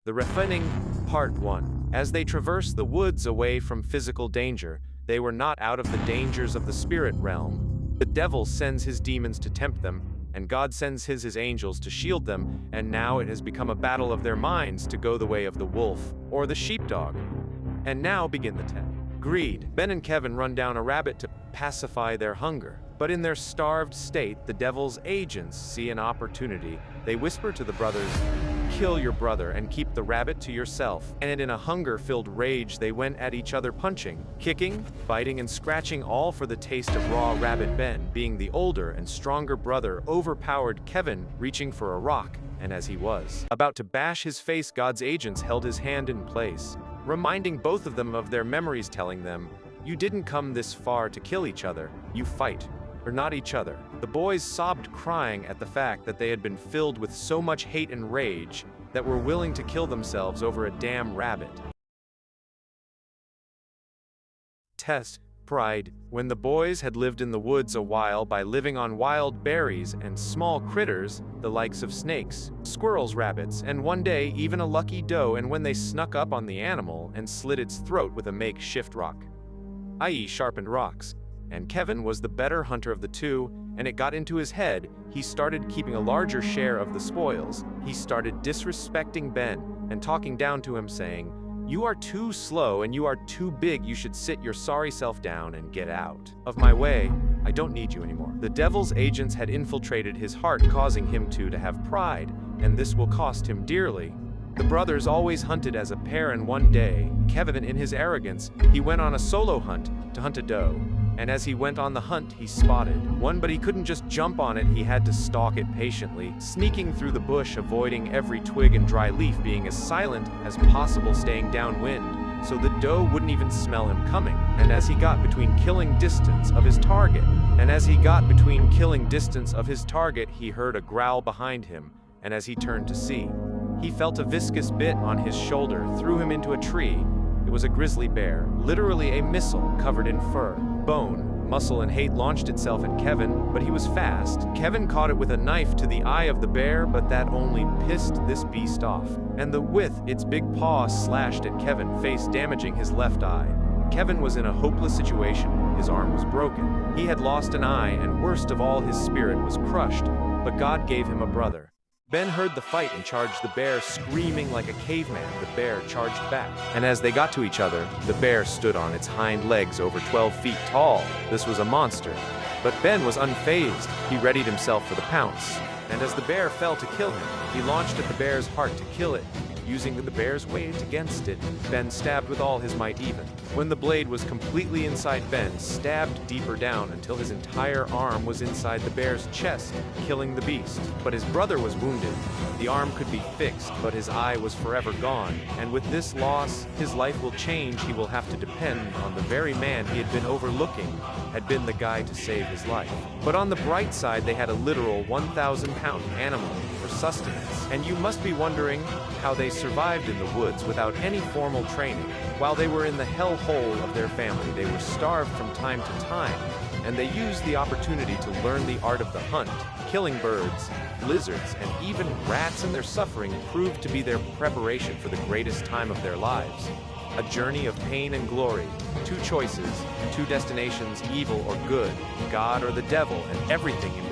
The Refining, Part 1. As they traversed the woods away from physical danger, they were not out of the dangers of the spirit realm. The devil sends his demons to tempt them, and God sends his angels to shield them, and now it has become a battle of their minds to go the way of the wolf or the sheepdog. And now begin the test. Greed. Ben and Kevin run down a rabbit to pacify their hunger. But in their starved state, the devil's agents see an opportunity. They whisper to the brothers, "Kill your brother and keep the rabbit to yourself." And in a hunger-filled rage, they went at each other punching, kicking, biting, and scratching, all for the taste of raw rabbit. Ben, being the older and stronger brother, overpowered Kevin, reaching for a rock, and as he was about to bash his face, God's agents held his hand in place, reminding both of them of their memories, telling them, "You didn't come this far to kill each other, you fight, or not each other." The boys sobbed, crying at the fact that they had been filled with so much hate and rage that were willing to kill themselves over a damn rabbit. Test. Pride. When the boys had lived in the woods a while by living on wild berries and small critters, the likes of snakes, squirrels, rabbits, and one day even a lucky doe, and when they snuck up on the animal and slit its throat with a makeshift rock, i.e. sharpened rocks, and Kevin was the better hunter of the two, and it got into his head, he started keeping a larger share of the spoils. He started disrespecting Ben and talking down to him, saying, "You are too slow and you are too big. You should sit your sorry self down and get out of my way. I don't need you anymore." The devil's agents had infiltrated his heart, causing him to have pride, and this will cost him dearly. The brothers always hunted as a pair, and one day, Kevin, in his arrogance, he went on a solo hunt to hunt a doe. And as he went on the hunt, he spotted one, but he couldn't just jump on it. He had to stalk it patiently, sneaking through the bush, avoiding every twig and dry leaf, being as silent as possible, staying downwind, so the doe wouldn't even smell him coming. And as he got between killing distance of his target, he heard a growl behind him, and as he turned to see, he felt a viscous bit on his shoulder, threw him into a tree. It was a grizzly bear, literally a missile covered in fur, bone, muscle, and hate launched itself at Kevin, but he was fast. Kevin caught it with a knife to the eye of the bear, but that only pissed this beast off, and with its big paw slashed at Kevin's face, damaging his left eye. Kevin was in a hopeless situation. His arm was broken. He had lost an eye, and worst of all, his spirit was crushed, but God gave him a brother. Ben heard the fight and charged the bear, screaming like a caveman. The bear charged back, and as they got to each other, the bear stood on its hind legs over 12 feet tall. This was a monster. But Ben was unfazed. He readied himself for the pounce, and as the bear fell to kill him, he launched at the bear's heart to kill it. Using the bear's weight against it, Ben stabbed with all his might. Even when the blade was completely inside Ben, stabbed deeper down until his entire arm was inside the bear's chest, killing the beast. But his brother was wounded. The arm could be fixed, but his eye was forever gone. And with this loss, his life will change. He will have to depend on the very man he had been overlooking, had been the guy to save his life. But on the bright side, they had a literal 1,000-pound animal for sustenance. And you must be wondering how they survived in the woods without any formal training. While they were in the hellhole of their family, they were starved from time to time, and they used the opportunity to learn the art of the hunt, killing birds, lizards, and even rats, and their suffering proved to be their preparation for the greatest time of their lives. A journey of pain and glory, two choices, two destinations, evil or good, God or the devil, and everything in